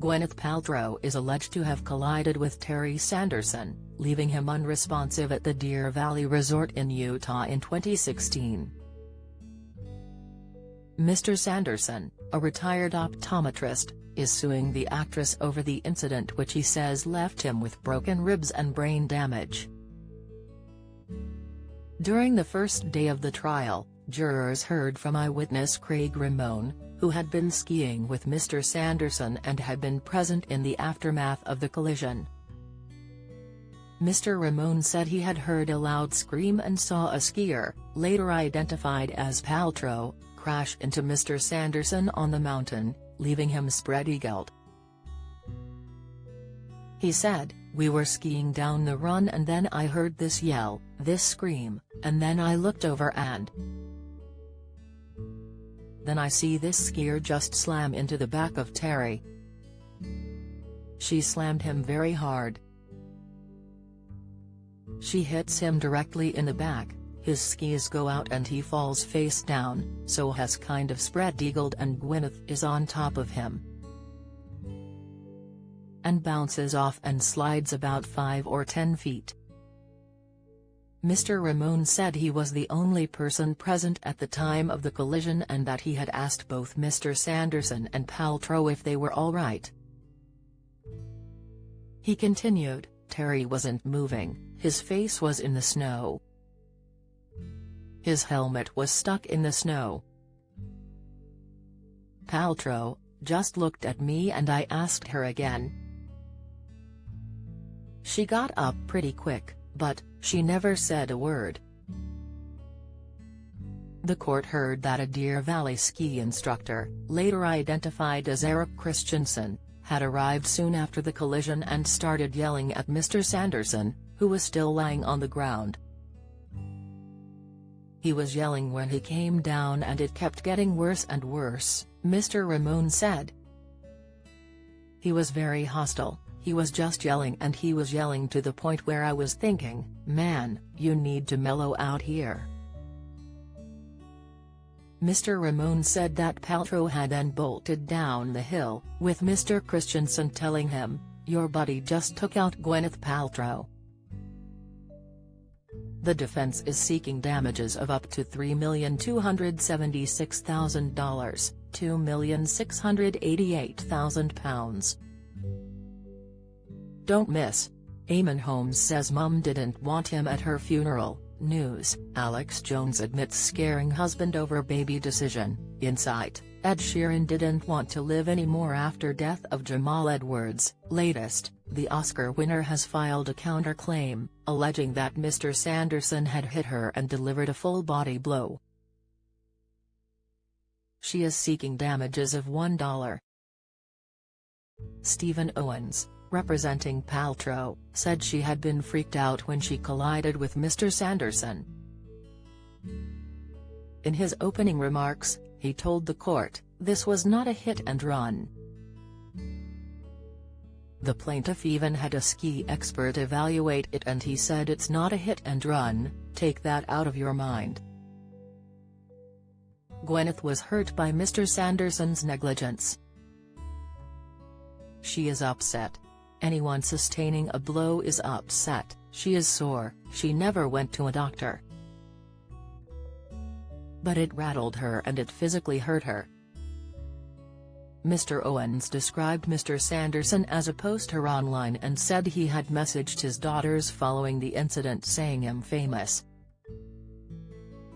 Gwyneth Paltrow is alleged to have collided with Terry Sanderson, leaving him unresponsive at the Deer Valley Resort in Utah in 2016. Mr. Sanderson, a retired optometrist, is suing the actress over the incident, which he says left him with broken ribs and brain damage. During the first day of the trial, jurors heard from eyewitness Craig Ramone, who had been skiing with Mr. Sanderson and had been present in the aftermath of the collision. Mr. Ramone said he had heard a loud scream and saw a skier, later identified as Paltrow, crash into Mr. Sanderson on the mountain, leaving him spread-eagled. He said, "We were skiing down the run and then I heard this yell, this scream, and then I looked over and then I see this skier just slam into the back of Terry. She slammed him very hard. She hits him directly in the back, his skis go out and he falls face down, so has kind of spread-eagled and Gwyneth is on top of him and bounces off and slides about 5 or 10 feet. Mr. Ramone said he was the only person present at the time of the collision and that he had asked both Mr. Sanderson and Paltrow if they were all right. He continued, "Terry wasn't moving, his face was in the snow. His helmet was stuck in the snow. Paltrow just looked at me and I asked her again. She got up pretty quick, but she never said a word." The court heard that a Deer Valley ski instructor, later identified as Eric Christensen, had arrived soon after the collision and started yelling at Mr. Sanderson, who was still lying on the ground. "He was yelling when he came down and it kept getting worse and worse," Mr. Ramone said. "He was very hostile. He was just yelling and he was yelling to the point where I was thinking, man, you need to mellow out here." Mr. Ramone said that Paltrow had then bolted down the hill, with Mr. Christensen telling him, "Your buddy just took out Gwyneth Paltrow." The defense is seeking damages of up to $3,276,000, £2,688,000. Don't miss. Eamon Holmes says mum didn't want him at her funeral. News, Alex Jones admits scaring husband over baby decision. Insight, Ed Sheeran didn't want to live anymore after death of Jamal Edwards. Latest, the Oscar winner has filed a counterclaim, alleging that Mr. Sanderson had hit her and delivered a full-body blow. She is seeking damages of $1. Stephen Owens, representing Paltrow, said she had been freaked out when she collided with Mr. Sanderson. In his opening remarks, he told the court, "This was not a hit and run." The plaintiff even had a ski expert evaluate it and he said it's not a hit and run, take that out of your mind. Gwyneth was hurt by Mr. Sanderson's negligence. She is upset. Anyone sustaining a blow is upset. She is sore. She never went to a doctor. But it rattled her and it physically hurt her. Mr. Owens described Mr. Sanderson as a poster online and said he had messaged his daughters following the incident saying I'm famous.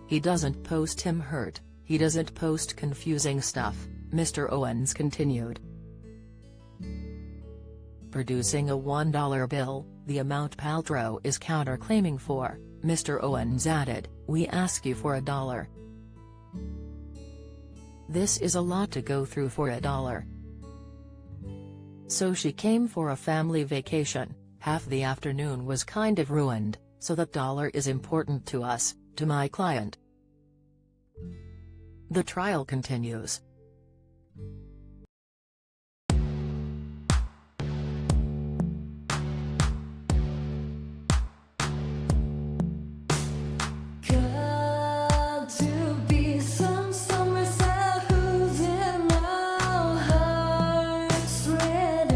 He doesn't post him hurt, he doesn't post confusing stuff, Mr. Owens continued. Producing a $1 bill, the amount Paltrow is counterclaiming for, Mr. Owens added, "We ask you for $1. This is a lot to go through for $1. So she came for a family vacation, half the afternoon was kind of ruined, so that $1 is important to us, to my client." The trial continues. Who's in our hearts red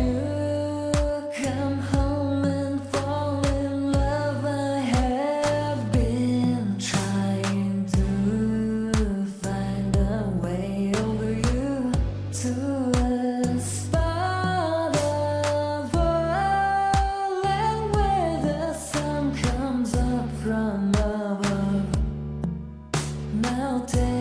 to a spot of oil, and where the sun comes up from above. Now take